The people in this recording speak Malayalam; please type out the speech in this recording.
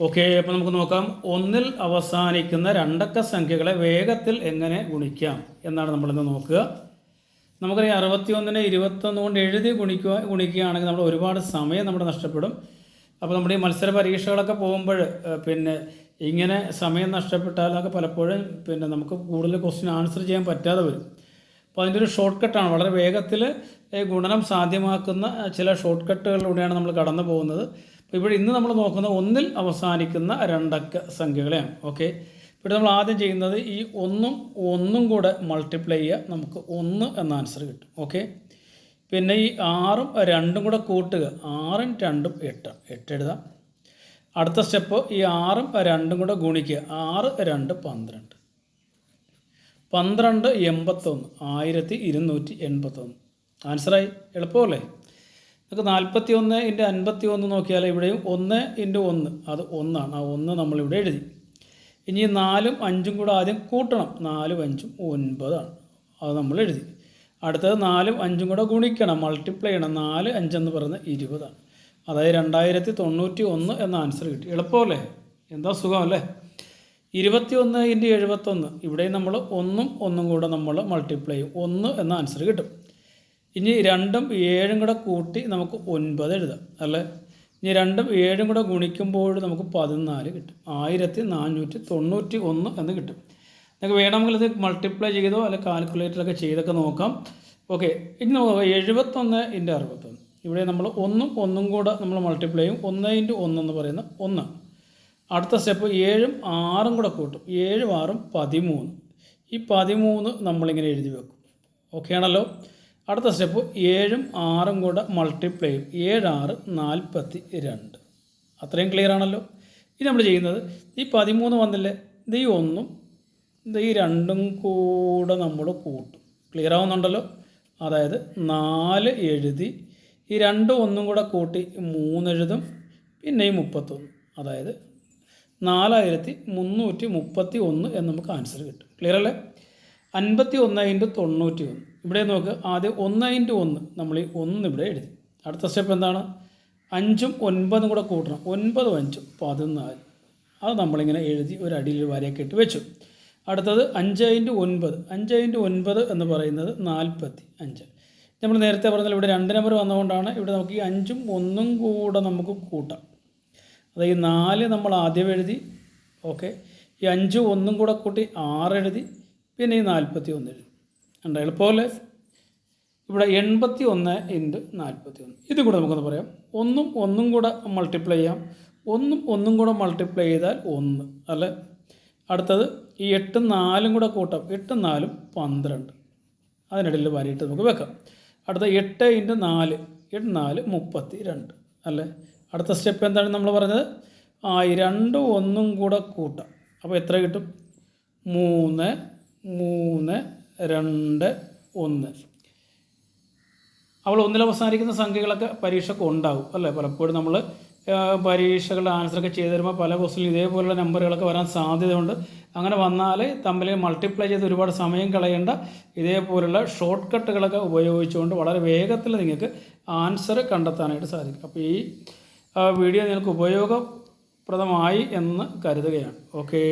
ഓക്കെ, അപ്പോൾ നമുക്ക് നോക്കാം. ഒന്നിൽ അവസാനിക്കുന്ന രണ്ടക്ക സംഖ്യകളെ വേഗത്തിൽ എങ്ങനെ ഗുണിക്കാം എന്നാണ് നമ്മളിന്ന് നോക്കുക. നമുക്കറിയാം 61നെ 21 കൊണ്ട് എഴുതി ഗുണിക്കുകയാണെങ്കിൽ നമ്മൾ ഒരുപാട് സമയം നമ്മുടെ നഷ്ടപ്പെടും. അപ്പോൾ നമ്മുടെ ഈ മത്സര പരീക്ഷകളൊക്കെ പോകുമ്പോൾ ഇങ്ങനെ സമയം നഷ്ടപ്പെട്ടാലൊക്കെ പലപ്പോഴും നമുക്ക് കൂടുതൽ ക്വസ്റ്റ്യൻ ആൻസർ ചെയ്യാൻ പറ്റാതെ വരും. അപ്പോൾ അതിൻ്റെ ഒരു ഷോർട്ട് കട്ടാണ്, വളരെ വേഗത്തിൽ ഗുണനം സാധ്യമാക്കുന്ന ചില ഷോർട്ട് കട്ടുകളിലൂടെയാണ് നമ്മൾ കടന്നു പോകുന്നത്. അപ്പോൾ ഇവിടെ ഇന്ന് നമ്മൾ നോക്കുന്നത് ഒന്നിൽ അവസാനിക്കുന്ന രണ്ടക്ക സംഖ്യകളെയാണ്. ഓക്കെ, ഇവിടെ നമ്മൾ ആദ്യം ചെയ്യുന്നത് ഈ ഒന്നും കൂടെ മൾട്ടിപ്ലൈ ചെയ്യുക, നമുക്ക് 1 എന്ന ആൻസർ കിട്ടും. ഓക്കെ, പിന്നെ ഈ 6ഉം 2ഉം കൂടെ കൂട്ടുക, 6ഉം 2ഉം 8 എഴുതാം. അടുത്ത സ്റ്റെപ്പ് ഈ 6ഉം 2ഉം കൂടെ ഗുണിക്കുക, 6 2 12, 12 81, 1281 ആൻസറായി. എളുപ്പമല്ലേ? നമുക്ക് 41 × 51 നോക്കിയാൽ ഇവിടെയും 1 × 1 അത് 1 ആണ്. ആ 1 നമ്മളിവിടെ എഴുതി. ഇനി 4ഉം 5ഉം കൂടെ ആദ്യം കൂട്ടണം, 4ഉം 5ഉം 9 ആണ്, അത് നമ്മൾ എഴുതി. അടുത്തത് 4ഉം 5ഉം കൂടെ ഗുണിക്കണം, മൾട്ടിപ്ലൈ ചെയ്യണം, 4 5 എന്ന് പറയുന്നത് 20 ആണ്. അതായത് 2091 എന്ന ആൻസർ കിട്ടി. എളുപ്പമല്ലേ? എന്താ സുഖമല്ലേ? 21 × 71 ഇവിടെയും നമ്മൾ 1ഉം 1ഉം കൂടെ നമ്മൾ മൾട്ടിപ്ലൈ ചെയ്യും, 1 എന്ന ആൻസർ കിട്ടും. ഇനി 2ഉം 7ഉം കൂടെ കൂട്ടി നമുക്ക് 9 എഴുതാം അല്ലേ. ഇനി 2ഉം 7ഉം കൂടെ ഗുണിക്കുമ്പോൾ നമുക്ക് 14 കിട്ടും, 1491 എന്ന് കിട്ടും. നിങ്ങൾക്ക് വേണമെങ്കിൽ ഇത് മൾട്ടിപ്ലൈ ചെയ്തോ അല്ലെങ്കിൽ കാൽക്കുലേറ്ററൊക്കെ ചെയ്തൊക്കെ നോക്കാം. ഓക്കെ, ഇനി നോക്കാം 71 × 61 ഇവിടെ നമ്മൾ 1ഉം 1ഉം കൂടെ നമ്മൾ മൾട്ടിപ്ലൈ ചെയ്യും, 1 × 1 എന്ന് പറയുന്ന 1. അടുത്ത സ്റ്റെപ്പ് 7ഉം 6ഉം കൂടെ കൂട്ടും, 7ഉം 6ഉം 13. ഈ 13 നമ്മളിങ്ങനെ എഴുതി വെക്കും. ഓക്കെ ആണല്ലോ? അടുത്ത സ്റ്റെപ്പ് 7ഉം 6ഉം കൂടെ മൾട്ടിപ്ലൈ ചെയ്യും, 7 6 42. അത്രയും ക്ലിയർ ആണല്ലോ? ഇത് നമ്മൾ ചെയ്യുന്നത് ഈ 13 വന്നില്ലേ, ഇത് ഈ 1ഉം ഇത് ഈ 2ഉം കൂടെ നമ്മൾ കൂട്ടും. ക്ലിയർ ആവുന്നുണ്ടല്ലോ? അതായത് 4 എഴുതി ഈ 2ഉം 1ഉം കൂടെ കൂട്ടി 3 എഴുതും, പിന്നെ ഈ 31, അതായത് 4331 എന്ന് നമുക്ക് ആൻസർ കിട്ടും. ക്ലിയർ അല്ലേ? 51 × 91 ഇവിടെ നോക്ക്, ആദ്യം 1 × 1 നമ്മൾ ഈ 1 ഇവിടെ എഴുതി. അടുത്ത സ്റ്റെപ്പ് എന്താണ്? 5ഉം 9ഉം കൂടെ കൂട്ടണം, 9 5 14, അത് നമ്മളിങ്ങനെ എഴുതി ഒരു അടിയിൽ വരയൊക്കെ ഇട്ട് വെച്ചു. അടുത്തത് 5 × 9, 5 × 9 എന്ന് പറയുന്നത് 45. നമ്മൾ നേരത്തെ പറഞ്ഞാൽ ഇവിടെ 2 നമ്പർ വന്നതുകൊണ്ടാണ് ഇവിടെ നമുക്ക് ഈ 5ഉം 1ഉം കൂടെ നമുക്ക് കൂട്ടാം. അതായത് ഈ 4 നമ്മൾ ആദ്യം എഴുതി. ഓക്കെ, ഈ 5ഉം 1ഉം കൂടെ കൂട്ടി 6 എഴുതി, പിന്നെ ഈ 41 എഴുതി. ഉണ്ട്, എളുപ്പമല്ലേ? ഇവിടെ 81 × 41 ഇത് കൂടെ നമുക്കൊന്ന് പറയാം. 1ഉം 1ഉം കൂടെ മൾട്ടിപ്ലൈ ചെയ്യാം, 1ഉം 1ഉം കൂടെ മൾട്ടിപ്ലൈ ചെയ്താൽ 1 അല്ലേ. അടുത്തത് ഈ 8ഉം 4ഉം കൂടെ കൂട്ടാം, 8ഉം 4ഉം 12, അതിനിടയിൽ വരയിട്ട് നമുക്ക് വെക്കാം. അടുത്ത 8 × 4, 8 4 32 അല്ലേ. അടുത്ത സ്റ്റെപ്പ് എന്താണ് നമ്മൾ പറഞ്ഞത്? ഈ 2ഉം 1ഉം കൂടെ കൂട്ടാം, അപ്പോൾ എത്ര കിട്ടും? 3 3 2 1. അവൾ ഒന്നിൽ അവസാനിക്കുന്ന സംഖ്യകളൊക്കെ പരീക്ഷയ്ക്ക് ഉണ്ടാവും അല്ലേ. പലപ്പോഴും നമ്മൾ പരീക്ഷകളുടെ ആൻസറൊക്കെ ചെയ്ത് തരുമ്പോൾ പല ക്വസ്റ്റിലും ഇതേപോലുള്ള നമ്പറുകളൊക്കെ വരാൻ സാധ്യതയുണ്ട്. അങ്ങനെ വന്നാൽ തമ്മിൽ മൾട്ടിപ്ലൈ ചെയ്ത് ഒരുപാട് സമയം കളയേണ്ട, ഇതേപോലുള്ള ഷോർട്ട് കട്ടുകളൊക്കെ ഉപയോഗിച്ചുകൊണ്ട് വളരെ വേഗത്തിൽ നിങ്ങൾക്ക് ആൻസർ കണ്ടെത്താനായിട്ട് സാധിക്കും. അപ്പോൾ ഈ വീഡിയോ നിങ്ങൾക്ക് ഉപയോഗപ്രദമായി എന്ന് കരുതുകയാണ്. ഓക്കേ.